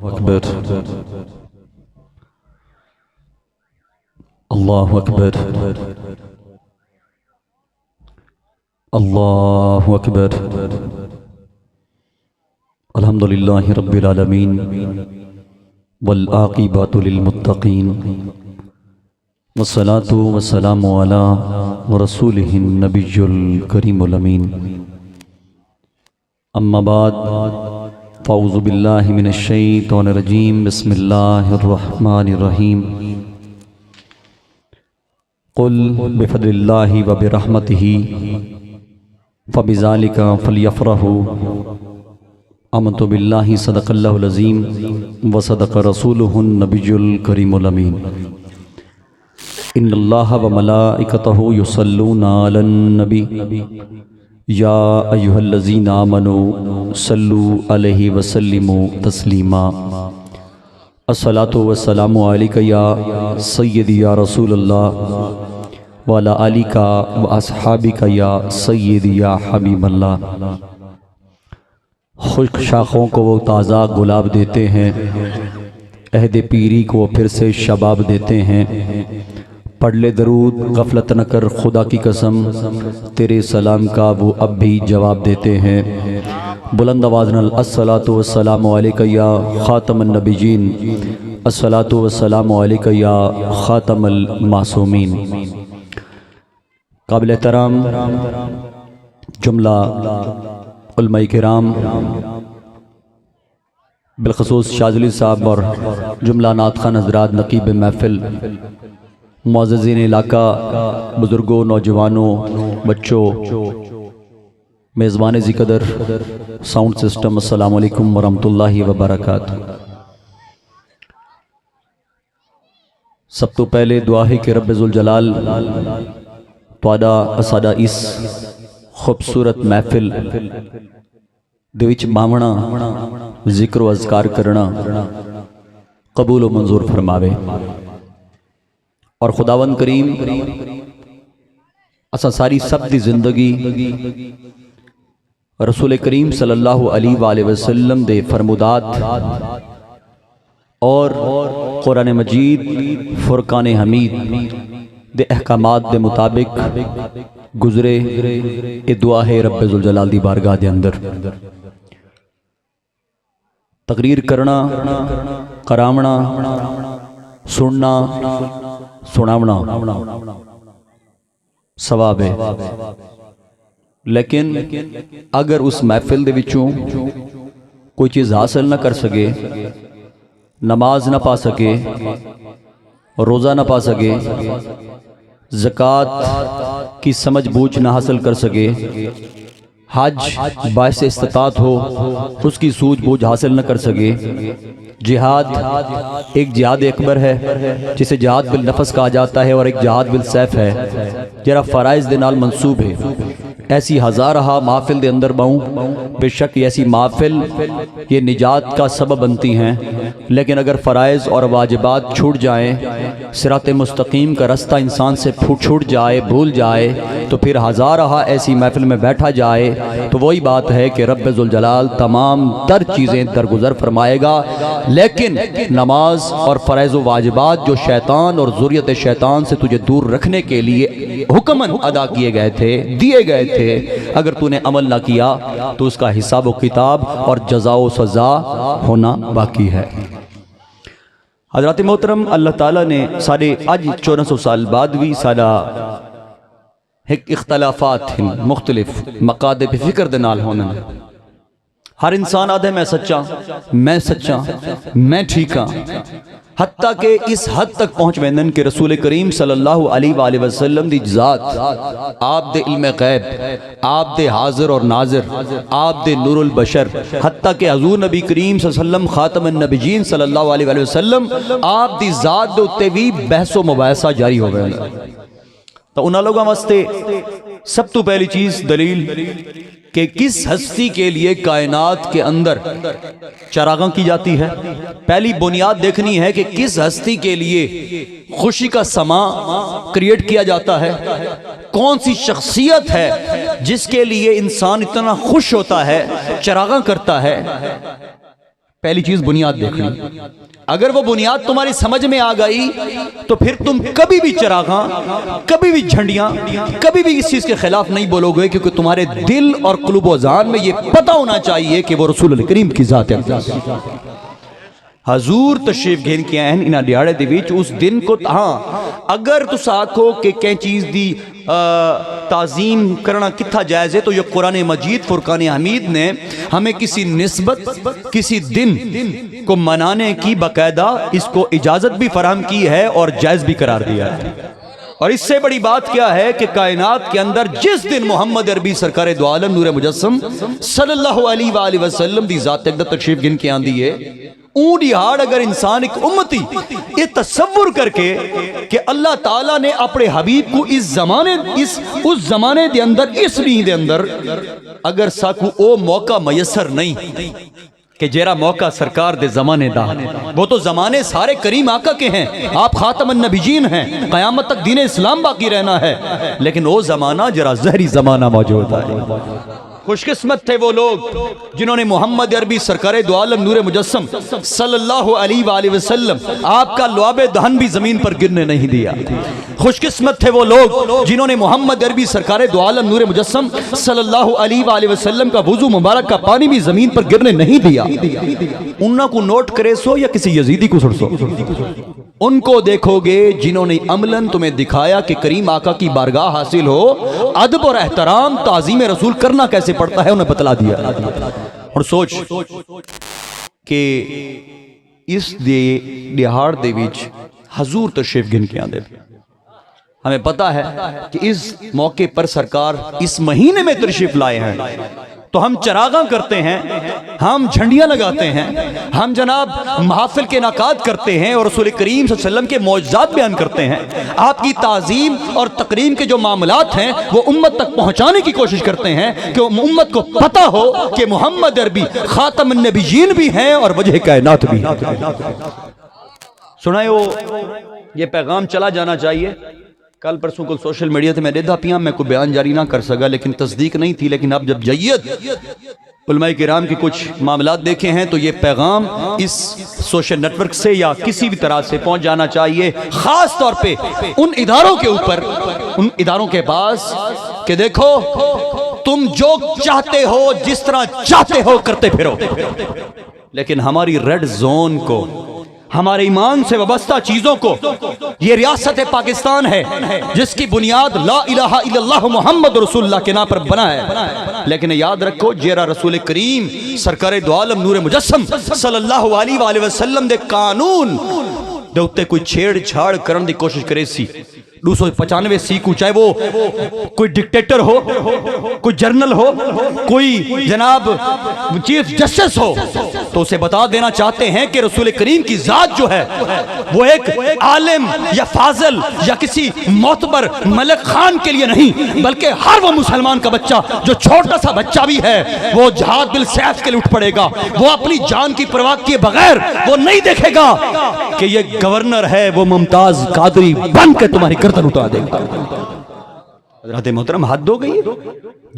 اکبر اللہ اکبر اللہ اکبر الحمدللہ رب العالمین والعاقبۃ للمتقین والصلاة والسلام علی رسولہ النبی الکریم الامین اما بعد فاعوذ باللہ من الشیطان الرجیم بسم اللہ الرحمن الرحیم قل بفضل اللہ وبرحمتہ فبذالک فلیفرحوا آمنت باللہ صدق اللہ العظیم وصدق رسولہ النبی الکریم الامین ان اللہ وملائکتہ یصلون علی النبی یا ایہا الذین آمنوا صلوا علیہ وسلموا تسلیما الصلاۃ والسلام علیک یا سیدی یا رسول اللہ وعلی آلک واصحابک یا سیدی یا حبیب اللہ۔ خشک شاخوں کو وہ تازہ گلاب دیتے ہیں، عہد پیری کو پھر سے شباب دیتے ہیں۔ پڑھ لے درود غفلت نہ کر خدا کی قسم، تیرے سلام کا وہ اب بھی جواب دیتے ہیں۔ بلند آواز نال الصلاۃ والسلام علیک یا خاتم النبیین، الصلاۃ والسلام علیک یا خاتم المعصومین۔ قابل احترام جملہ علماء کرام، بالخصوص شاذلی صاحب اور جملہ نعت خوان حضرات، نقیب محفل، معززین علاقہ، بزرگوں، نوجوانوں، بچوں، میزبان ذکر ساؤنڈ سسٹم، السلام علیکم ورحمۃ اللہ وبرکاتہ۔ سب تو پہلے دعا ہے کہ رب ذوالجلال ساڈا اس خوبصورت محفل دے وچ باونا ذکر و اذکار کرنا قبول و منظور فرماوے، اور خداوند کریم اساں ساری سب دی زندگی رسول کریم صلی اللہ علیہ وآلہ وسلم دے فرمودات اور قرآن مجید فرقان حمید دے احکامات دے مطابق گزرے۔ اے دعا ہے رب ذوالجلال دی بارگاہ دے اندر۔ تقریر کرنا، کراونا، سننا، سناونا ثواب ہے، لیکن اگر اس محفل دے وچوں کوئی چیز حاصل نہ کر سکے، نماز نہ پا سکے، روزہ نہ پا سکے، زکوٰۃ کی سمجھ بوجھ نہ حاصل کر سکے، حج باعث استطاعت ہو اس کی سوجھ بوجھ حاصل نہ کر سکے، جہاد ایک جہاد اکبر ہے جسے جہاد بالنفس کہا جاتا ہے، اور ایک جہاد بالسیف ہے جرا فرائض دے نال منصوب ہے۔ ایسی ہزارہا محافل دے اندر باؤں، بے شک ایسی محافل یہ نجات کا سبب بنتی ہیں، لیکن اگر فرائض اور واجبات چھوٹ جائیں، صراط مستقیم کا رستہ انسان سے چھوٹ جائے، بھول جائے، تو پھر ہزارہا ایسی محفل میں بیٹھا جائے تو وہی بات ہے کہ رب ذوالجلال تمام تر چیزیں درگزر فرمائے گا، لیکن نماز اور فرائض و واجبات جو شیطان اور ذریت شیطان سے تجھے دور رکھنے کے لیے حکماً ادا کیے گئے تھے، دیے گئے تھے، اگر تو نے عمل نہ کیا تو اس کا حساب و کتاب اور جزا و سزا ہونا باقی ہے۔ حضرات محترم، اللہ تعالیٰ نے سارے آج 1400 سال بعد بھی سارا ایک اختلافات ہیں، مختلف مقادب فکر دے نال ہونا۔ ہر انسان آدھے میں سچا، میں سچا، میں ٹھیک ہاں، حتیٰ کہ اس حد تک پہنچ ویندن کہ رسول کریم صلی اللہ علیہ وآلہ وسلم دی ذات، آپ دے علم غیب، آپ دے حاضر اور ناظر، آپ دے نور البشر، حتیٰ کہ حضور نبی کریم صلی اللہ علیہ وسلم خاتم النبیین صلی اللہ علیہ وآلہ وسلم آپ دی ذات دے اتے بھی بحث و مباحثہ جاری ہو گئے۔ تو انہاں لوگوں واسطے سب تو پہلی چیز دلیل کہ کس ہستی کے لیے کائنات کے اندر چراغاں کی جاتی ہے، پہلی بنیاد دیکھنی ہے کہ کس ہستی کے لیے خوشی کا سما کریٹ کیا جاتا ہے، کون سی شخصیت ہے جس کے لیے انسان اتنا خوش ہوتا ہے، چراغاں کرتا ہے۔ پہلی چیز بنیاد دیکھنی. اگر وہ بنیاد تمہاری سمجھ میں آ گئی تو پھر تم کبھی بھی چراغاں، کبھی بھی جھنڈیاں، کبھی بھی اس چیز کے خلاف نہیں بولو گے، کیونکہ تمہارے دل اور قلوب و ذہن میں یہ پتہ ہونا چاہیے کہ وہ رسول اللہ کریم کی ذات ہے. حضور تشریف گھن کے آئے ہیں انہاں دیہاڑے دے وچ. اس دن کو ہاں اگر تس آکھو کہ کہیں چیز دی تعظیم کرنا کتھا جائز ہے تو یہ قرآن مجید فرقان حمید نے ہمیں کسی نسبت، کسی دن کو منانے کی باقاعدہ اس کو اجازت بھی فراہم کی ہے اور جائز بھی قرار دیا ہے. اور اس سے بڑی بات کیا ہے کہ کائنات کے اندر جس دن محمد عربی سرکار دو عالم نور مجسم صلی اللہ علیہ وآلہ وسلم دی ذات اقدس تشریف گھن کے آندی ہے، اون دیہاڑ اگر انسان ایک امتی یہ تصور کر کے کہ اللہ تعالیٰ نے اپنے حبیب کو اس زمانے دے اندر، اس نہیں دے اندر اگر ساکو او موقع میسر نہیں کہ جیرا موقع سرکار دے زمانے دا، وہ تو زمانے سارے کریم آقا کے ہیں، آپ خاتم النبیین ہیں، قیامت تک دین اسلام باقی رہنا ہے، لیکن وہ زمانہ جرا زہری زمانہ موجود ہے. خوش قسمت تھے وہ لوگ جنہوں نے محمد عربی سرکار دو عالم نور مجسم صلی اللہ علیہ وآلہ وسلم آپ کا لعاب دہن بھی زمین پر گرنے نہیں دیا. خوش قسمت تھے وہ لوگ جنہوں نے محمد عربی سرکار دو عالم نور مجسم صلی اللہ علیہ وآلہ وسلم کا وضو مبارک کا پانی بھی زمین پر گرنے نہیں دیا. انہاں کو نوٹ کرے سو یا کسی یزیدی کو سڑ سو، ان کو دیکھو گے جنہوں نے عملاً تمہیں دکھایا کہ کریم آقا کی بارگاہ حاصل ہو ادب اور احترام تعظیم رسول کرنا کیسے پڑتا ہے، انہیں بتلا دیا. اور سوچ کہ اس دیہاڑ دے وچ حضور تشریف گھن کے آندے، ہمیں پتا ہے کہ اس موقع پر سرکار اس مہینے میں تشریف لائے ہیں، تو ہم چراغاں کرتے ہیں، ہم جھنڈیاں لگاتے ہیں، ہم جناب محافل کے انعقاد کرتے ہیں اور رسول کریم صلی اللہ علیہ وسلم کے معجزات بیان کرتے ہیں. آپ کی تعظیم اور تکریم کے جو معاملات ہیں وہ امت تک پہنچانے کی کوشش کرتے ہیں کہ امت کو پتہ ہو کہ محمد عربی خاتم النبیین بھی ہیں اور وجہ کائنات بھی ہیں. سنائے وہ یہ پیغام چلا جانا چاہیے. کل پرسوں کو سوشل میڈیا تے میں دیدھا پیاں، میں کوئی بیان جاری نہ کر سکا لیکن تصدیق نہیں تھی، لیکن اب جب جید علماء کرام کی کچھ معاملات دیکھے ہیں تو یہ پیغام اس سوشل نیٹ ورک سے یا کسی بھی طرح سے پہنچ جانا چاہیے، خاص طور پہ ان اداروں کے اوپر، ان اداروں کے پاس کہ دیکھو تم جو چاہتے ہو جس طرح چاہتے ہو کرتے پھرو، لیکن ہماری ریڈ زون کو، ہمارے ایمان سے وابستہ چیزوں کو، یہ ریاست پاکستان ہے جس کی بنیاد لا الہ الا اللہ محمد رسول اللہ کے نام پر بنا ہے، لیکن یاد رکھو جیرا رسول کریم سرکار دو عالم نور مجسم صلی اللہ علیہ وآلہ وسلم دے قانون دے اتے کوئی چھیڑ چھاڑ کرن دی کوشش کرے سی 295 سی کو، چاہے وہ کوئی ڈکٹیٹر ہو، کوئی جرنل ہو، کوئی جناب چیف جسٹس ہو، تو اسے بتا دینا چاہتے ہیں کہ رسول کریم کی ذات جو ہے وہ ایک عالم یا فاضل یا کسی معتبر ملک خان کے لیے نہیں، بلکہ ہر وہ مسلمان کا بچہ جو چھوٹا سا بچہ بھی ہے وہ جہاد بالسیف کے لیے اٹھ پڑے گا، وہ اپنی جان کی پرواہ کیے بغیر وہ نہیں دیکھے گا کہ یہ گورنر ہے وہ ممتاز قادری بن کے تمہاری گردن اٹھا دے گا. حضرت محترم حد ہو گئی.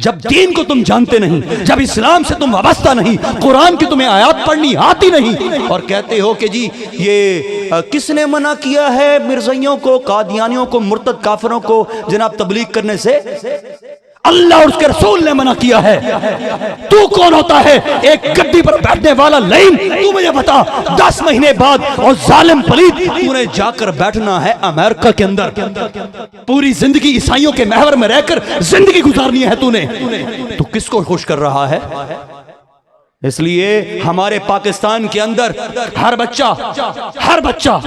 جب دین کو تم جانتے نہیں، جب اسلام سے تم وابستہ نہیں، قرآن کی تمہیں آیات پڑھنی آتی نہیں، اور کہتے ہو کہ جی یہ کس نے منع کیا ہے مرزائیوں کو، قادیانیوں کو، مرتد کافروں کو جناب تبلیغ کرنے سے؟ اللہ اور اس کے رسول نے منع کیا ہے. تو کون ہوتا ہے ایک گڈی پر بیٹھنے والا لائن؟ تو مجھے بتا 10 مہینے بعد اور ظالم پلید تو نے جا کر بیٹھنا ہے امریکہ کے اندر، پوری زندگی عیسائیوں کے محور میں رہ کر زندگی گزارنی ہے تو نے، تو کس کو خوش کر رہا ہے؟ اس لیے ہمارے پاکستان کے اندر ہر بچہ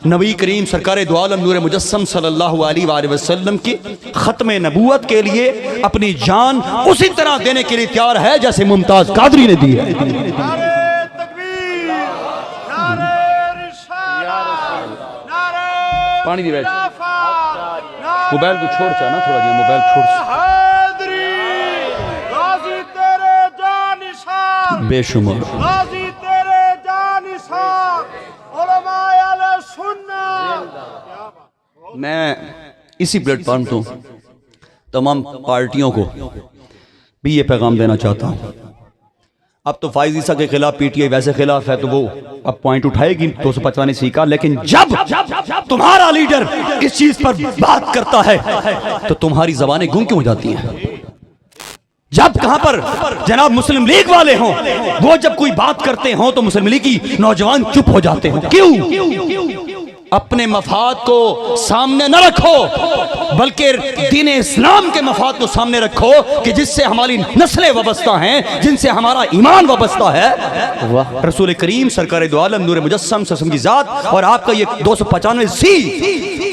نبی کریم سرکار دو عالم نور مجسم صلی اللہ علیہ وآلہ وسلم کی ختم نبوت کے لیے اپنی جان اسی طرح دینے کے لیے تیار ہے جیسے ممتاز قادری نے دی ہے. پانی دی بیٹھ موبائل کو چھوڑ چاہنا تھوڑا دیا، موبائل چھوڑ بے شمار غازی تیرے جانثار علماء علیہ سنت. میں اسی پلیٹ فارم تو تمام پارٹیوں کو بھی یہ پیغام دینا چاہتا ہوں. اب تو فائز عیسیٰ کے خلاف پی ٹی آئی ویسے خلاف ہے تو وہ اب پوائنٹ اٹھائے گی 255 سیکھا، لیکن جب تمہارا لیڈر اس چیز پر بات کرتا ہے تو تمہاری زبانیں گم کیوں ہو جاتی ہیں؟ جب کہاں پر جناب مسلم لیگ والے ہوں، وہ جب کوئی بات کرتے ہوں تو مسلم لیگ کی نوجوان چپ ہو جاتے ہیں، کیوں؟ اپنے مفاد کو سامنے نہ رکھو بلکہ دین اسلام کے مفاد کو سامنے رکھو کہ جس سے ہماری نسلیں وابستہ ہیں، جن سے ہمارا ایمان وابستہ ہے۔ رسول کریم سرکار دو عالم نور مجسم سسم کی ذات اور آپ کا یہ 295 سی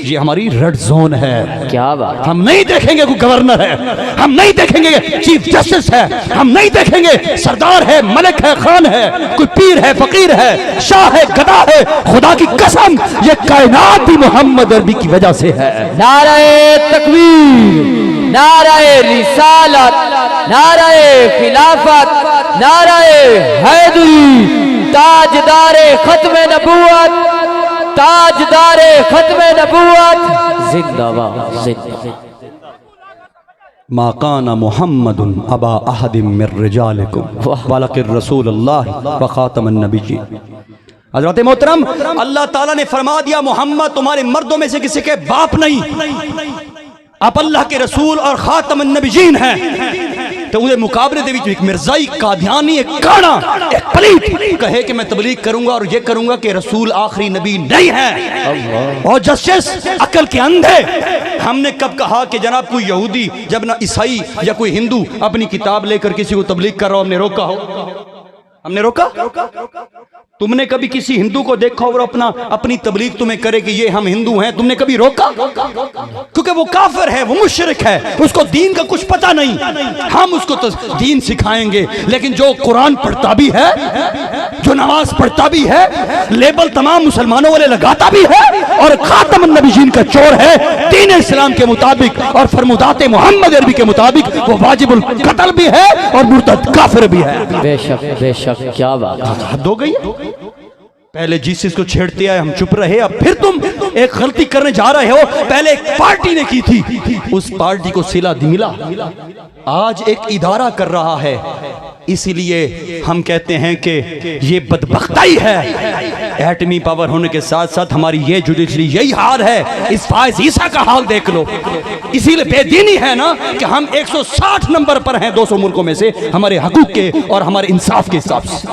یہ ہماری ریڈ زون ہے۔ کیا بات، ہم نہیں دیکھیں گے کوئی گورنر ہے، ہم نہیں دیکھیں گے چیف جسٹس ہے، ہم نہیں دیکھیں گے سردار ہے، ملک ہے، خان ہے، کوئی پیر ہے، فقیر ہے، شاہ ہے، گدا ہے۔ خدا کی قسم یہ کائنات بھی محمد عربی کی وجہ سے ہے۔ نعرہ تکبیر، نعرہ رسالت، نعرہ خلافت، نعرہ حیدری، تاجدار ختم نبوت، تاجدار ختم نبوت، زندہ باد، زندہ باد۔ ما کان محمد ابا احد من رجالکم ولکن رسول اللہ وخاتم النبیین۔ حضرت محترم، اللہ تعالیٰ نے فرما دیا محمد تمہارے مردوں میں سے کسی کے باپ نہیں، آپ اللہ کے رسول اور خاتم النبیین ہیں۔ تو انہیں مقابلے دے ایک مرزائی قادیانی ایک کانا ایک پلیٹ کہے کہ میں تبلیغ کروں گا اور یہ کروں گا کہ رسول آخری نبی نہیں ہے، اور جسٹس عقل کے اندھے۔ ہم نے کب کہا کہ جناب کوئی یہودی جب نہ عیسائی یا کوئی ہندو اپنی کتاب لے کر کسی کو تبلیغ کر رہا ہو ہم نے روکا ہو؟ ہم نے روکا؟ تم نے کبھی کسی ہندو کو دیکھا اور اپنی تبلیغ تمہیں کرے کہ یہ ہم ہندو ہیں، تم نے کبھی روکا؟ کیونکہ وہ کافر ہے، وہ مشرک ہے، اس کو دین کا کچھ پتہ نہیں۔ ہم اس کو دین سکھائیں گے، لیکن جو قرآن پڑھتا بھی ہے، جو نماز پڑھتا بھی ہے، لیبل تمام مسلمانوں والے لگاتا بھی ہے اور خاتم النبیین کا چور ہے، دین اسلام کے مطابق اور فرمودات محمد عربی کے مطابق وہ واجب القتل بھی ہے اور مرتد کافر بھی ہے۔ بے شک، بے شک، کیا بات۔ حد ہو گئی۔ پہلے جیسس کو چھیڑتے آئے ہم چپ رہے، اب پھر تم ایک غلطی کرنے جا رہے ہو۔ پہلے ایک پارٹی نے کی تھی، اس پارٹی کو صلہ ملا، آج ایک ادارہ کر رہا ہے۔ اسی لیے ہم کہتے ہیں کہ یہ بدبختی ہے، ایٹمی پاور ہونے کے ساتھ ساتھ ہماری یہ جوڈیشری یہی حال ہے۔ اس فائز عیسیٰ کا حال دیکھ لو۔ اسی لیے بے دینی ہے نا کہ ہم 160 نمبر پر ہیں 200 ملکوں میں سے ہمارے حقوق کے اور ہمارے انصاف کے حساب سے،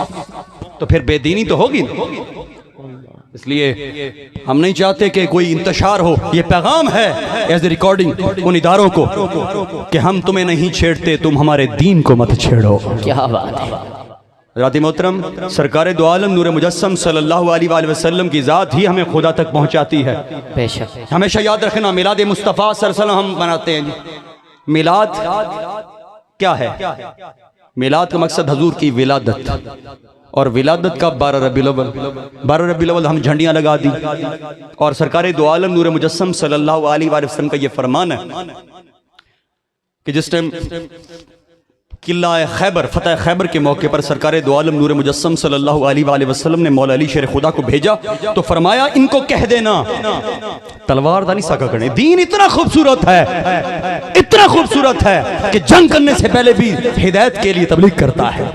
تو پھر بے دینی تو ہوگی۔ اس لیے ہم نہیں چاہتے کہ کوئی انتشار ہو۔ یہ پیغام ہے ایز اے ریکارڈنگ ان اداروں کو کہ ہم تمہیں نہیں چھیڑتے، تم ہمارے دین کو مت چھیڑو۔ کیا بات ہے۔ حضرات محترم، سرکار دو عالم نور مجسم صلی اللہ علیہ وآلہ وسلم کی ذات ہی ہمیں خدا تک پہنچاتی ہے۔ بے شک، ہمیشہ یاد رکھنا میلاد مصطفیٰ صلی اللہ علیہ وسلم ہم مناتے ہیں۔ میلاد کیا ہے؟ میلاد کا مقصد حضور کی ولادت، اور ولادت کا 12 ربیع الاول، 12 ربیع الاول ہم جھنڈیاں لگا دی، اور سرکار دو عالم نور مجسم صلی اللہ علیہ وآلہ وسلم کا یہ فرمان ہے کہ جس ٹائم قلعہ خیبر، فتح خیبر کے موقع پر سرکار دو عالم نور مجسم صلی اللہ علیہ وآلہ وسلم نے مولا علی شیر خدا کو بھیجا تو فرمایا ان کو کہہ دینا تلوار دانی ساکا کرنے۔ دین اتنا خوبصورت ہے، اتنا خوبصورت ہے کہ جنگ کرنے سے پہلے بھی ہدایت کے لیے تبلیغ کرتا ہے،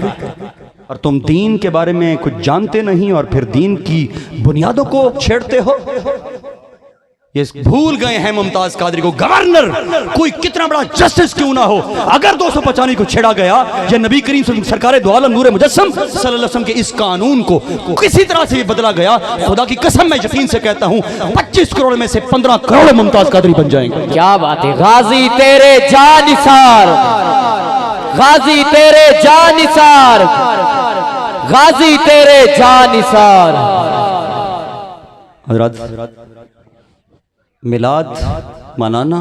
اور تم دین کے بارے میں کچھ جانتے نہیں اور پھر دین کی بنیادوں کو چھیڑتے ہو۔ یہ بھول گئے ہیں ممتاز قادری کو، گورنر کوئی کتنا بڑا جسٹس کیوں نہ ہو، اگر 295 کو چھیڑا گیا یا نبی کریم صلی اللہ علیہ وسلم سرکار دو عالم نور مجسم صلی اللہ علیہ وسلم کے اس قانون کو کسی طرح سے بھی بدلا گیا، خدا کی قسم میں یقین سے کہتا ہوں 25 کروڑ میں سے 15 کروڑ ممتاز قادری بن جائیں گے۔ کیا بات ہے۔ غازی تیرے جانثار، غازی تیرے جانثار، غازی تیرے جانثار۔ حضرات، میلاد منانا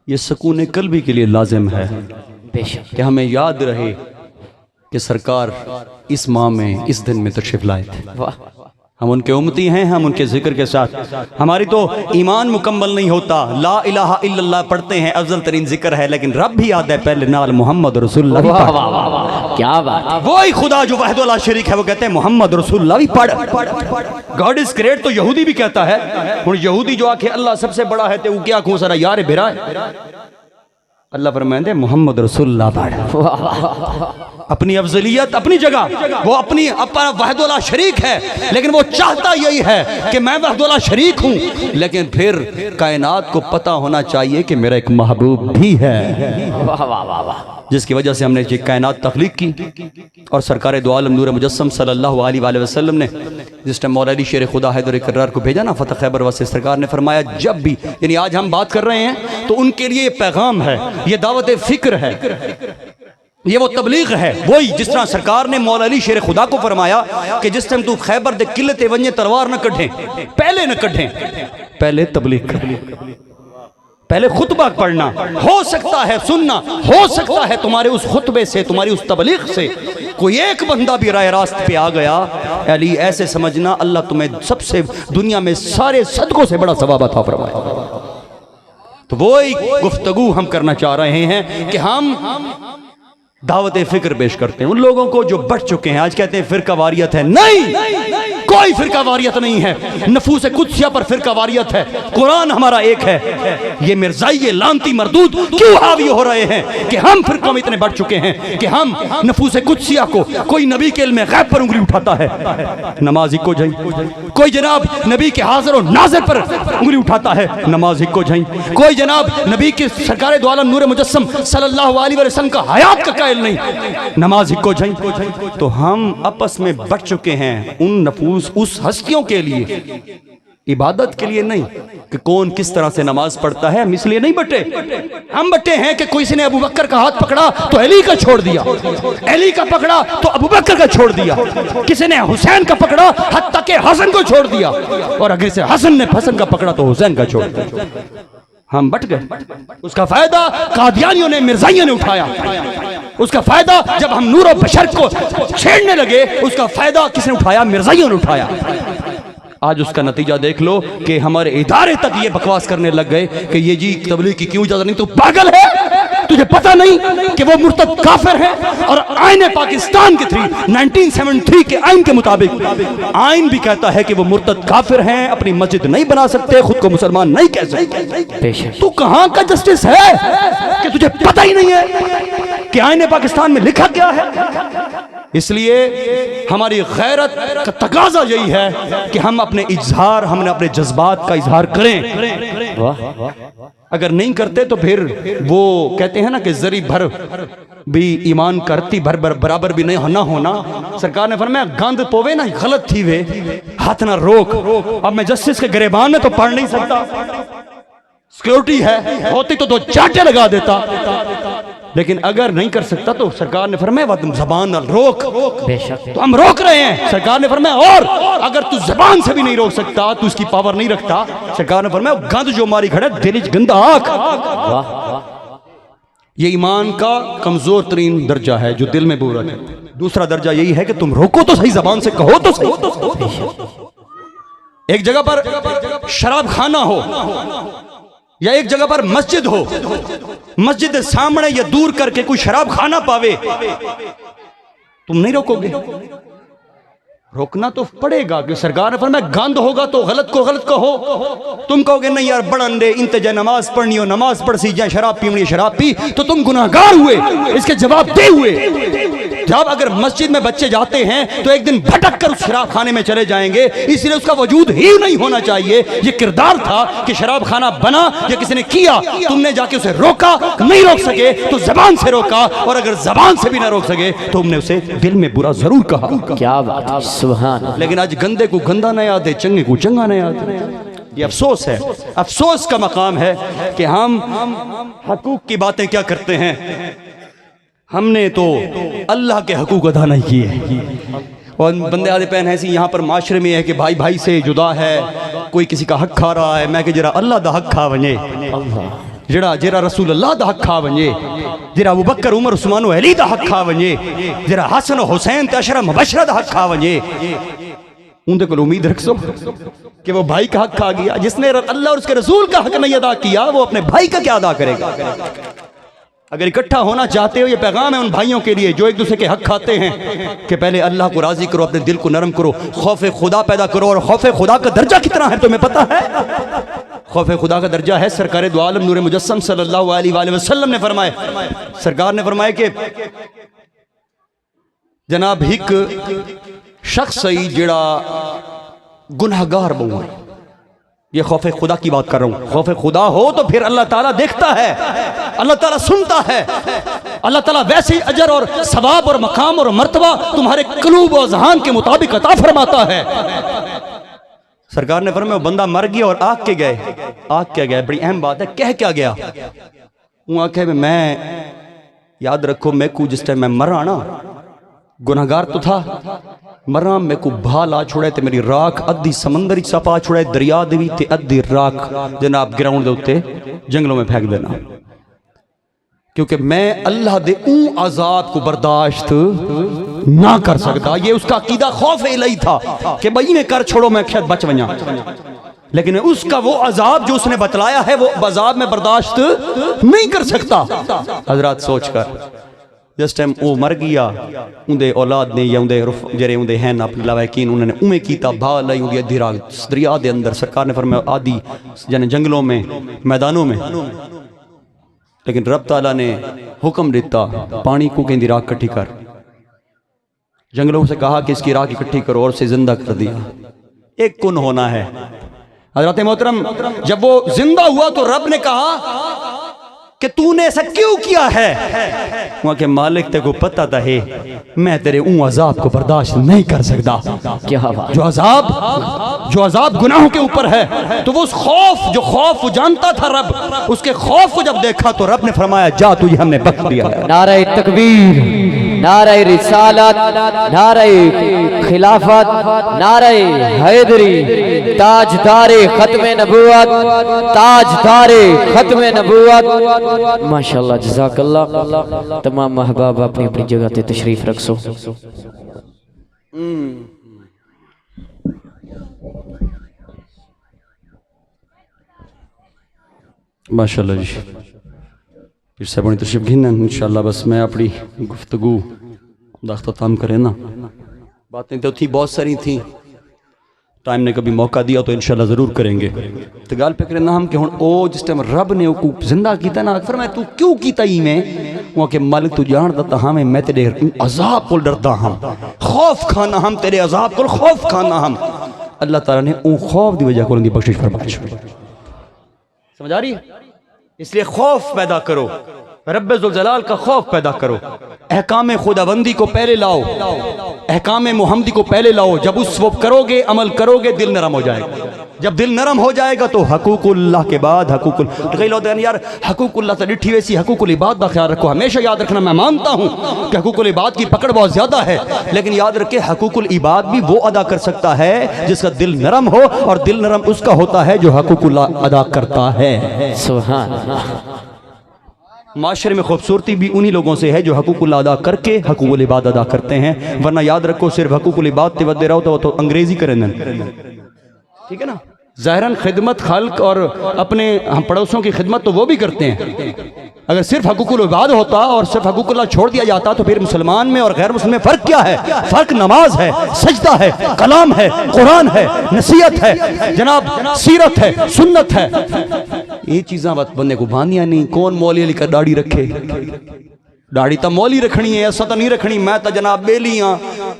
یہ سکون قلبی کے لیے لازم ہے بے شک، کہ ہمیں یاد رہے کہ سرکار اس ماہ میں اس دن میں تشریف لائے تھے۔ واہ، ہم ان کے امتی ہیں، ہم ان کے ذکر کے ساتھ ہماری تو ایمان مکمل نہیں ہوتا۔ لا الہ الا اللہ پڑھتے ہیں، افضل ترین ذکر ہے، لیکن رب بھی یاد ہے پہلے نال محمد رسول اللہ بھی واہ پڑھ۔ واہ واہ واہ، کیا بات ہے۔ وہی خدا جو وحدہ لا شریک ہے وہ کہتے ہیں محمد رسول اللہ بھی پڑھ۔ گاڈ از گریٹ تو یہودی بھی کہتا ہے، اور یہودی جو آکھے اللہ سب سے بڑا ہے تو وہ کیا کہوں سارا یار بھرا ہے۔ اللہ فرمائیں محمد رسول اللہ پڑھ. اپنی افضلیت اپنی جگہ، وہ اپنی اپنا وحدہ لا شریک ہے، لیکن وہ چاہتا یہی ہے کہ میں وحدہ لا شریک ہوں، لیکن پھر کائنات کو پتہ ہونا چاہیے کہ میرا ایک محبوب بھی ہے، جس کی وجہ سے ہم نے یہ کائنات تخلیق کی. اور سرکار دو عالم نور مجسم صلی اللہ علیہ وآلہ وسلم نے جس ٹائم مولا علی شیر خدا حیدر کرار کو بھیجا نا فتح خیبر واسطے، سرکار نے فرمایا جب بھی، یعنی آج ہم بات کر رہے ہیں تو ان کے لیے یہ پیغام ہے، یہ دعوت فکر ہے، یہ وہ تبلیغ ہے. وہی جس طرح سرکار نے مولا علی شیر خدا کو فرمایا کہ جس ٹائم تو خیبر دے قلعے تے ونجے تلوار نہ کڈھیں، پہلے نہ کڈھیں، پہلے تبلیغ کر، پہلے خطبہ پڑھنا، ہو سکتا ہے سننا، ہو سکتا ہے تمہارے اس خطبے سے، تمہاری اس تبلیغ سے کوئی ایک بندہ بھی راہ راست پہ آ گیا، علی ایسے سمجھنا اللہ تمہیں سب سے دنیا میں سارے صدقوں سے بڑا ثواب عطا فرمائے. تو وہی گفتگو ہم کرنا چاہ رہے ہیں کہ ہم دعوت فکر پیش کرتے ہیں ان لوگوں کو جو بڑھ چکے ہیں. آج کہتے ہیں فرقہ واریت ہے، نہیں، کوئی فرقہ واریت نہیں ہے. نفوس قدسیہ پر فرقہ واریت ہے. قرآن ہمارا ایک ہے. یہ مرزائی، یہ لانتی مردود کیوں حاوی ہو رہے ہیں کہ ہم فرقوں میں اتنے بڑھ چکے ہیں کہ ہم نفوس قدسیہ کو، کوئی نبی کے علم غیب پر انگلی اٹھاتا ہے نماز ہکو جائیں، کوئی جناب نبی کے حاضر و ناظر پر انگلی اٹھاتا ہے نماز ہکو جائیں، کوئی جناب نبی کے سرکار دو عالم نور مجسم صلی اللہ علیہ وسلم کا حیات کا قائل نہیں، نماز ہکو جائیں. تو ہم آپس میں بٹ چکے ہیں ان نفوس، اس ہستیوں کے لیے، عبادت کے لیے نہیں کہ کون کس طرح سے نماز پڑھتا ہے. ہم اس لیے نہیں بٹے، ہم بٹے ہیں کہ کوئی نے ابو بکر کا ہاتھ پکڑا تو علی کا چھوڑ دیا، علی کا پکڑا تو ابو بکر کا چھوڑ دیا، کسی نے حسین کا پکڑا حتیٰ کہ حسن کو چھوڑ دیا، اور اگر سے حسن نے حسن کا پکڑا تو حسین کا چھوڑ دیا. ہم بٹ گئے. اس کا فائدہ قادیانیوں نے، مرزائیوں نے اٹھایا. اس کا فائدہ جب ہم نور و بشر کو چھیڑنے لگے، اس کا فائدہ کس نے اٹھایا؟ مرزائیوں نے اٹھایا. آج اس کا نتیجہ دیکھ لو کہ ہمارے ادارے تک یہ بکواس کرنے لگ گئے کہ یہ جی تبلیغ کی کیوں اجازت نہیں؟ تو پاگل ہے، تجھے پتہ نہیں کہ وہ مرتد کافر ہیں؟ اور آئین پاکستان کے 1973 کے آئین کے مطابق آئین بھی کہتا ہے کہ وہ مرتد کافر ہیں، اپنی مسجد نہیں بنا سکتے، خود کو مسلمان نہیں کہہ سکتے. تو کہاں کا جسٹس ہے کہ تجھے پتہ ہی نہیں ہے کہ آئین پاکستان میں لکھا کیا ہے؟ اس لیے ہماری غیرت کا تقاضا یہی ہے کہ ہم اپنے اظہار، ہم نے اپنے جذبات کا اظہار کریں. اگر نہیں کرتے تو پھر وہ کہتے ہیں نا کہ ذری بھر بھی ایمان کرتی بھر برابر بھی نہیں ہونا. سرکار نے فرمایا گاند پوے نا غلط تھی وے ہاتھ نہ روک. اب میں جسٹس کے گریبان میں تو پڑھ نہیں سکتا، سیکیورٹی ہے، ہوتی تو دو چاٹے لگا دیتا، لیکن اگر نہیں کر سکتا تو سرکار نے فرمایا زبان نہ روک. تو ہم روک رہے ہیں. سرکار نے فرمایا اور اگر تو زبان سے بھی نہیں روک سکتا تو اس کی پاور نہیں رکھتا. سرکار نے فرمایا گند جو ماری کھڑے دل وچ گندا آنکھ. یہ ایمان کا کمزور ترین درجہ ہے جو دل میں بو رکھے. دوسرا درجہ یہی ہے کہ تم روکو تو صحیح، زبان سے کہو تو صحیح. ایک جگہ پر شراب خانہ ہو یا ایک جگہ پر مسجد ہو، مسجد سامنے یا دور کر کے کوئی شراب خانہ پاوے، تم نہیں روکو گے؟ روکنا تو پڑے گا کہ سرکار نے فرمایا گند ہوگا تو غلط کو غلط کہو. تم کہو گے نہیں یار بڑن دے انتجا نماز پڑھنی ہو نماز پڑھ سی، جائیں شراب پیونی شراب پی، تو تم گناہگار ہوئے. اس کے جواب دے ہوئے. جب اگر مسجد میں بچے جاتے ہیں تو ایک دن بھٹک کر اس شراب خانے میں چلے جائیں گے، اس لیے اس کا وجود ہی نہیں ہونا چاہیے. یہ کردار تھا کہ شراب خانہ بنا یا کسی نے کیا، تم نے جا کے اسے روکا، نہیں روک سکے تو زبان سے روکا، اور اگر زبان سے بھی نہ روک سکے تو ہم نے اسے دل میں برا ضرور کہا. کیا بات ہے، سبحان. لیکن آج گندے کو گندا نہ یاد ہے، چنگے کو چنگا نہ یاد ہے. یہ افسوس ہے، افسوس کا مقام ہے کہ ہم حقوق کی باتیں کیا کرتے ہیں. ہم نے تو اللہ کے حقوق ادا نہیں کیے. اور بندے آدھے پہن ایسی یہاں پر معاشرے میں ہے کہ بھائی بھائی سے جدا ہے، کوئی کسی کا حق کھا رہا ہے. میں کہ جرا اللہ دا حق کھا ونجے، جرا رسول اللہ دا حق کھا ونجے، جرا ابو بکر عمر عثمان و علی دا حق کھا ونجے، جرا حسن و حسین تے عشرہ مبشرہ دا حق کھا ونجے. ان کو امید رکھ سو کہ وہ بھائی کا حق کھا گیا. جس نے اللہ اور اس کے رسول کا حق نہیں ادا کیا وہ اپنے بھائی کا کیا ادا کرے گا؟ اگر اکٹھا ہونا چاہتے ہو، یہ پیغام ہے ان بھائیوں کے لیے جو ایک دوسرے کے حق کھاتے ہیں کہ پہلے اللہ کو راضی کرو، اپنے دل کو نرم کرو، خوف خدا پیدا کرو. اور خوف خدا کا درجہ کتنا ہے تمہیں پتہ ہے؟ خوف خدا کا درجہ ہے. سرکار دو عالم نور مجسم صلی اللہ علیہ وآلہ وسلم نے فرمائے, سرکار نے فرمایا کہ جناب ایک شخص ہی جڑا گنہگار بہو ہے, یہ خوف خدا کی بات کر رہا ہوں. خوف خدا ہو تو پھر اللہ تعالیٰ دیکھتا ہے, اللہ تعالیٰ سنتا ہے, اللہ تعالیٰ ویسے ہی اجر اور ثواب اور مقام اور مرتبہ تمہارے قلوب و اذہان کے مطابق عطا فرماتا ہے. سرکار نے فرمایا بندہ مر گیا اور آگ کے گئے. آگ کیا گیا, بڑی اہم بات ہے. کہہ کیا گیا؟ وہ آنکھیں میں یاد رکھو میں کو جس ٹائم میں مرا نا, گناہگار تو تھا, مرا میں کو بھال آ چھوڑے تے میری راکھ ادھی سمندری سپا چھوڑے, دریا دیوی تے ادھی راکھ جناب گراؤنڈ دے ہوتے جنگلوں میں پھینک دینا, کیونکہ میں اللہ دے اون عذاب کو برداشت نہ کر سکتا. یہ اس کا عقیدہ خوف الہی تھا کہ بھائی میں کر چھوڑو میں شاید بچ ونیا, لیکن اس کا وہ عذاب جو اس نے بتلایا ہے وہ عذاب میں برداشت نہیں کر سکتا. حضرات سوچ کر جس ٹائم وہ مر گیا, اندے اولاد نے یا اندے جرے اندے ہیں اپنے لوائقین انہوں نے امیں کیتا بھا لائی اندی ادھی راگ دریا دے اندر. سرکار نے فرمایا آدھی یعنی جنگلوں میں میدانوں میں, لیکن رب تعالیٰ نے حکم دیتا پانی کو کہیں دی راگ کٹھی کر. جنگلوں سے کہا کہ اس کی راگ اکٹھی کرو اور اسے زندہ کر دیا. ایک کن ہونا ہے. حضرت محترم جب وہ زندہ ہوا تو رب نے کہا کہ تو نے ایسا کیوں کیا ہے؟ وہاں کہ مالک تے کو پتہ تھا ہے میں تیرے اون عذاب کو برداشت نہیں کر سکتا. کیا بات, جو عذاب گناہوں کے اوپر ہے, تو وہ اس خوف جو خوف وہ جانتا تھا رب, اس کے خوف کو جب دیکھا تو رب نے فرمایا جا تجھے ہم نے بخش دیا ہے. نعرہ تکبیر, نعرہ رسالت, نعرہ خلافت, نعرہ حیدری, تاجدار ختم نبوت, تاجدار ختم نبوت. ماشاءاللہ جزاک اللہ. تمام محباب اپنی اپنی جگہ تے تشریف رکھو. ماشاءاللہ جی, پھر سے اپنی تشریف گھننا انشاءاللہ. بس میں اپنی گفتگو اختتام کریں نا, باتیں تو تھی بہت ساری تھیں, ٹائم نے کبھی موقع دیا تو انشاءاللہ ضرور کریں گے. تو گال پہ کریں نا ہم کہ ہن او جس ٹائم رب نے کو زندہ کیتا نا, فرمایا تو کیوں کیتا ہی میں؟ وہ کہ مالک تو جان دیتا ہاں میں تیرے عذاب کو ڈرتا ہم, خوف کھانا ہم تیرے عذاب کو خوف کھانا ہم. اللہ تعالیٰ نے اون خوف دی وجہ کو ان دی بخشش فرمائی. سمجھ آ رہی ہے؟ اس لیے خوف پیدا کرو, رب ذوالجلال کا خوف پیدا کرو. احکام خداوندی کو پہلے لاؤ, احکام محمدی کو پہلے لاؤ. جب اس وہ کرو گے, عمل کرو گے, دل نرم ہو جائے گا. جب دل نرم ہو جائے گا تو حقوق اللہ کے بعد حقوق کئی لوگ یار حقوق اللہ سے ڈٹھی ویسی حقوق العباد کا خیال رکھو. ہمیشہ یاد رکھنا, میں مانتا ہوں کہ حقوق العباد کی پکڑ بہت زیادہ ہے, لیکن یاد رکھے حقوق العباد بھی وہ ادا کر سکتا ہے جس کا دل نرم ہو, اور دل نرم اس کا ہوتا ہے جو حقوق اللہ ادا کرتا ہے. سبحان اللہ. معاشرے میں خوبصورتی بھی انہی لوگوں سے ہے جو حقوق اللہ ادا کر کے حقوق العباد ادا کرتے ہیں, ورنہ یاد رکھو صرف حقوق العباد تے ودے رہو تو انگریزی کریں. ٹھیک ہے نا, ظاہراً خدمت خلق اور اپنے ہم پڑوسوں کی خدمت تو وہ بھی کرتے ہیں. اگر صرف حقوق العباد ہوتا اور صرف حقوق اللہ چھوڑ دیا جاتا تو پھر مسلمان میں اور غیر مسلم میں فرق کیا ہے؟ فرق نماز ہے, سجدہ ہے, کلام ہے, قرآن ہے, نصیحت ہے, جناب سیرت ہے, سنت ہے. یہ چیزاں بندے کو باندھیاں نہیں. کون مولوی علی کا داڑھی رکھے؟ داڑھی تا مولی رکھنی ہے, ایسا تا نہیں رکھنی. میں تا جناب بیلی ہاں,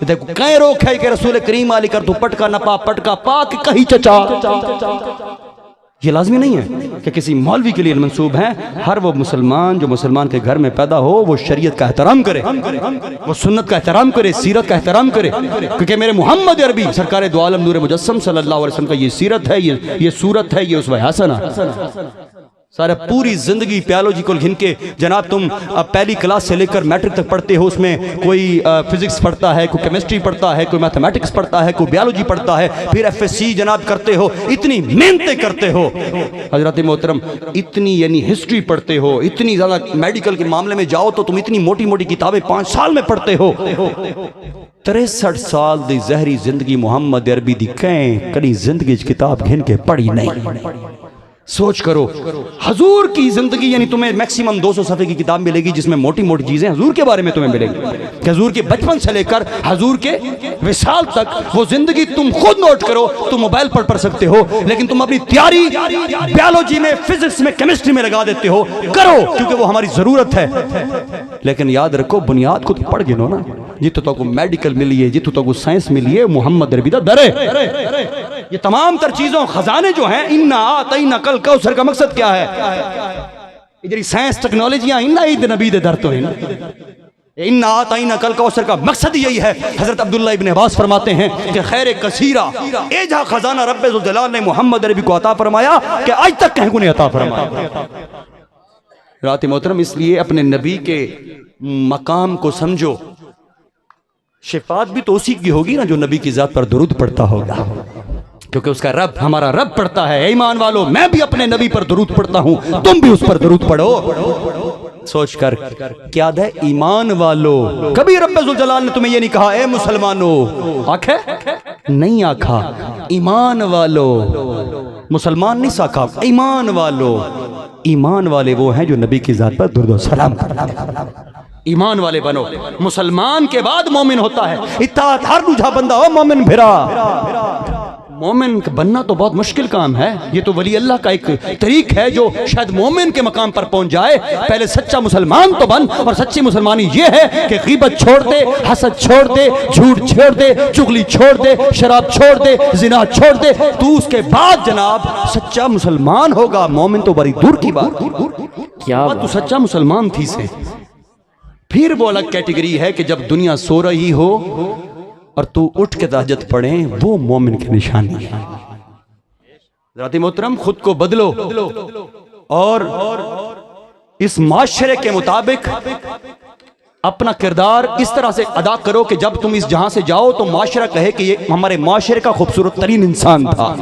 دیکھو کہیں روک ہے کہ رسول کریم علی کر تو پٹکا نہ پا, پٹکا پا کہ کہیں چچا. یہ لازمی نہیں ہے کہ کسی مولوی کے لیے منسوب ہیں. ہر وہ مسلمان جو مسلمان کے گھر میں پیدا ہو وہ شریعت کا احترام کرے, وہ سنت کا احترام کرے, سیرت کا احترام کرے. کیونکہ میرے محمد عربی سرکار دو عالم نور مجسم صلی اللہ علیہ وسلم کا یہ سیرت ہے, یہ صورت ہے, یہ اسوہ حسنہ. سارا پوری زندگی پیالوجی کو گھن کے جناب تم پہلی کلاس سے لے کر میٹرک تک پڑھتے ہو, اس میں کوئی فزکس پڑھتا ہے, کوئی کیمسٹری پڑھتا ہے, کوئی میتھمیٹکس پڑھتا ہے, کوئی بیالوجی پڑھتا ہے, پھر ایف ایس سی جناب کرتے ہو, اتنی محنتیں کرتے ہو. حضرت محترم اتنی یعنی ہسٹری پڑھتے ہو, اتنی زیادہ میڈیکل کے معاملے میں جاؤ تو تم اتنی موٹی موٹی کتابیں 5 سال میں پڑھتے ہو. 63 سال دی زہری زندگی محمد عربی دی کہیں کلی زندگی کتاب گھن کے پڑھی نہیں. سوچ کرو حضور کی زندگی، یعنی تمہیں میکسیمم 200 صفحے کی کتاب ملے گی جس میں موٹی موٹی چیزیں حضور کے بارے میں تمہیں ملے گی کہ حضور کے بچپن سے لے کر حضور کے وصال تک وہ زندگی تم خود نوٹ کرو. تم موبائل پر پڑھ سکتے ہو لیکن تم اپنی تیاری بیالوجی میں، فزکس میں، کیمسٹری میں لگا دیتے ہو. کرو کیونکہ وہ ہماری ضرورت ہے. لیکن یاد رکھو بنیاد کو تو پڑھ گنو نا. جتو تو کو میڈیکل ملی ہے، جتو تو کو سائنس ملی ہے، محمد عربی دا درے. یہ تمام تر چیزوں خزانے جو ہیں، اِنَّا آتَيْنَا کل کوثر کا مقصد کیا ہے؟ ادھر سائنس ٹیکنالوجیاں اِنَّا عید نبی دے در تو ہیں. اِنَّا آتَيْنَا کل کوثر کا مقصد یہی ہے. حضرت عبداللہ ابن عباس فرماتے ہیں کہ خیر کثیرہ اے جہاں خزانہ رب ذوالجلال نے محمد عربی کو عطا فرمایا کہ آج تک کہیں کو نہیں عطا فرمایا. رات محترم اس لیے اپنے نبی کے مقام کو سمجھو. شفاعت بھی تو اسی کی ہوگی نا جو نبی کی ذات پر درود پڑھتا ہوگا، کیونکہ اس کا رب ہمارا رب پڑھتا ہے. ایمان والو میں بھی اپنے نبی پر درود پڑھتا ہوں، تم بھی اس پر درود پڑھو. سوچ کر کیا ہے ایمان والو. کبھی رب ذوالجلال نے تمہیں یہ نہیں کہا اے مسلمانو، آکھے نہیں آکھا ایمان والو. مسلمان نہیں ساکھا، ایمان والو. ایمان والے وہ ہیں جو نبی کی ذات پر درود و سلام کرتے ہیں. ایمان والے بنو. مسلمان کے بعد مومن ہوتا ہے. اطاعت ہر دوجھا بندہ ہو مومن بھرا. مومن بننا تو بہت مشکل کام ہے. یہ تو ولی اللہ کا ایک طریق ہے جو شاید مومن کے مقام پر پہنچ جائے. پہلے سچا مسلمان تو بن. اور سچی مسلمانی یہ ہے کہ غیبت چھوڑ دے، حسد چھوڑ دے، جھوٹ چھوڑ دے، چغلی چھوڑ دے، شراب چھوڑ دے، زنا چھوڑ دے. تو اس کے بعد جناب سچا مسلمان ہوگا. مومن تو بڑی دور کی بات. کیا تو سچا مسلمان تھی سے. پھر وہ الگ کیٹیگری ہے کہ جب دنیا سو رہی ہو اور تو اٹھ کے تہجد پڑھیں، وہ مومن کی نشانی ہے. ذات محترم خود کو بدلو اور اس معاشرے کے مطابق اپنا کردار اس طرح سے ادا کرو کہ جب تم اس جہاں سے جاؤ تو معاشرہ کہے کہ یہ ہمارے معاشرے کا خوبصورت ترین انسان تھا.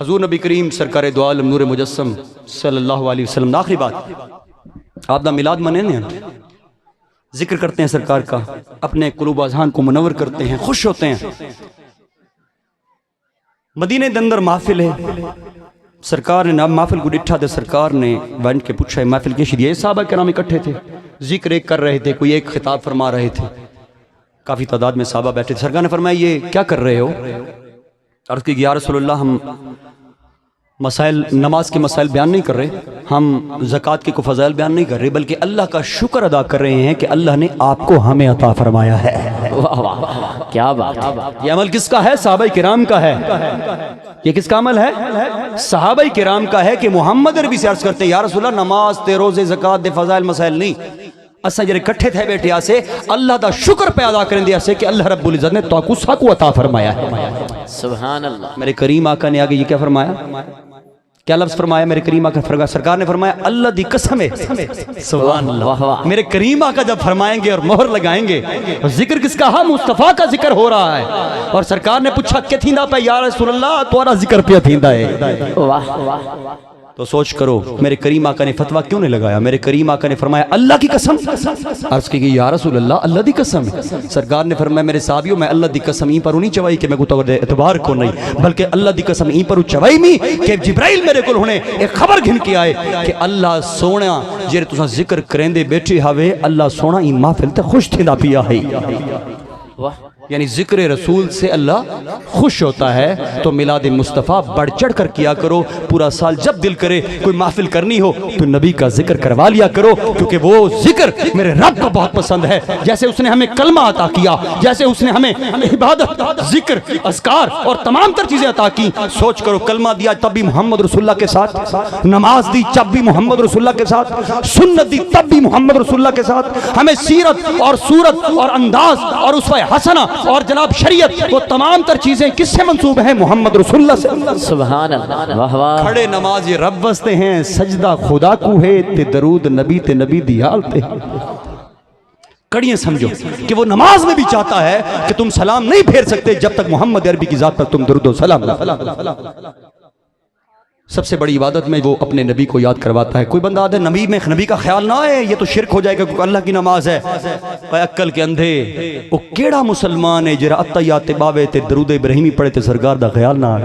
حضور نبی کریم سرکار دو عالم نور مجسم صلی اللہ علیہ وسلم. آخری بات، آپ دا میلاد منانے ہیں، ذکر کرتے ہیں سرکار کا، اپنے قلوب اذہان کو منور کرتے ہیں، خوش ہوتے ہیں. مدینے دے اندر محفل ہے. سرکار نے محفل کو ڈٹھا دے. سرکار نے وینٹ کے پوچھا محفل کے شریعہ صحابہ کرام اکٹھے تھے، ذکر ایک کر رہے تھے، کوئی ایک خطاب فرما رہے تھے. کافی تعداد میں صحابہ بیٹھے تھے. سرکار نے فرمایا یہ کیا کر رہے ہو؟ عرض کی یا رسول اللہ ہم مسائل نماز کے مسائل بیان نہیں کر رہے، ہم زکوٰۃ کے کو فضائل بیان نہیں کر رہے، بلکہ اللہ کا شکر ادا کر رہے ہیں کہ اللہ نے آپ کو ہمیں عطا فرمایا ہے. کیا بات. یہ عمل کس کا ہے؟ صحابہ کرام کا ہے. یہ کس کا عمل ہے؟ صحابہ کرام کا ہے. کہ محمد عربی سے عرض کرتے ہیں یا رسول اللہ نماز تے روزے زکوٰۃ دے فضائل مسائل نہیں، اساں جڑے کٹھے تھے بیٹھے آسے اللہ دا شکر پہ ادا کرن دیا سے کہ اللہ رب العزت نے تو کو عطا فرمایا ہے. سبحان اللہ. میرے کریم آقا نے آگے یہ کیا فرمایا؟ کیا لفظ فرمایا میرے کریم آقا؟ سرکار نے فرمایا اللہ دی قسم ہے. سبحان اللہ. میرے کریم آقا جب فرمائیں گے اور مہر لگائیں گے، ذکر کس کا؟ ہم مصطفیٰ کا ذکر ہو رہا ہے. اور سرکار نے پوچھا کہ تھیندا پہ یا رسول اللہ تمہارا ذکر پہ تھیندا ہے. تو سوچ کرو میرے کریم آقا نے فتویٰ کیوں نہیں لگایا؟ میرے کریم آقا نے فرمایا اللہ کی قسم. عرض کی کہ یا رسول اللہ اللہ دی قسم. سرکار نے فرمایا میرے صحابیوں میں اللہ دی قسم این پر نہیں چوائی کہ میں کو تو اعتبار کو نہیں، بلکہ اللہ دی قسم این پر چوائی می کہ جبرائیل میرے کو ہونے ایک خبر گھن کے آئے کہ اللہ سونا جے تساں ذکر کریندے بیٹھے ہوئے اللہ سونا این محفل تے خوش تھیندا پیا ہے. یعنی ذکر رسول سے اللہ خوش ہوتا ہے. تو میلاد مصطفیٰ بڑھ چڑھ کر کیا کرو. پورا سال جب دل کرے کوئی محفل کرنی ہو تو نبی کا ذکر کروا لیا کرو، کیونکہ وہ ذکر میرے رب کو بہت پسند ہے. جیسے اس نے ہمیں کلمہ عطا کیا، جیسے اس نے ہمیں عبادت، ذکر، اذکار اور تمام تر چیزیں عطا کی. سوچ کرو کلمہ دیا تب بھی محمد رسول اللہ کے ساتھ، نماز دی تب بھی محمد رسول اللہ کے ساتھ، سنت دی تب بھی محمد رسول اللہ کے ساتھ. ہمیں سیرت اور صورت اور انداز اور اسوہ حسنہ اور جناب شریعت وہ تمام تر چیزیں کس سے منسوب ہیں؟ محمد رسول اللہ سے. سبحان اللہ. واہ واہ. کھڑے نماز یہ رب وستے ہیں، سجدہ خدا کو ہے تے درود نبی تے نبی دیال تے. کڑیاں سمجھو کہ وہ نماز میں بھی چاہتا ہے کہ تم سلام نہیں پھیر سکتے جب تک محمد عربی کی ذات پر تم درود و سلام. سب سے بڑی عبادت میں وہ اپنے نبی کو یاد کرواتا ہے. کوئی بندہ آدھے نبی میں نبی کا خیال نہ آئے یہ تو شرک ہو جائے گا کیونکہ اللہ کی نماز ہے. اے عقل کے اندھے وہ کیڑا مسلمان ہے جرا اتحیات باوے تے درود ابراہیمی پڑھے تے سرکار دا خیال نہ آئے.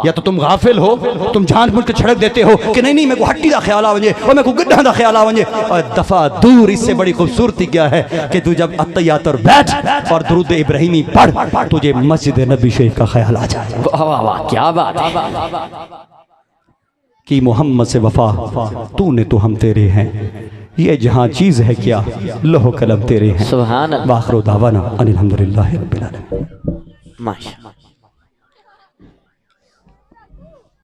یا تو تم غافل ہو, تم جان بوجھ کے چھڑک دیتے ہو کہ نہیں میں کو ہٹی دا خیال آونجے اور میں کو گڈھا دا خیال آونجے. اور دفعہ دور اس سے بڑی خوبصورتی کیا ہے کہ تو جب اتحیات اور بیٹھ اور درود ابراہیمی پڑھ تجھے مسجد نبی شریف کا خیال آ جائے. واہ واہ واہ کیا بات ہے. کہ محمد سے وفا تو نے تو ہم تیرے ہیں, یہ جہاں چیز ہے کیا لوح قلم تیرے ہیں. سبحان اللہ. وآخر دعوانا ان الحمدللہ رب العالمین. ماشاءاللہ.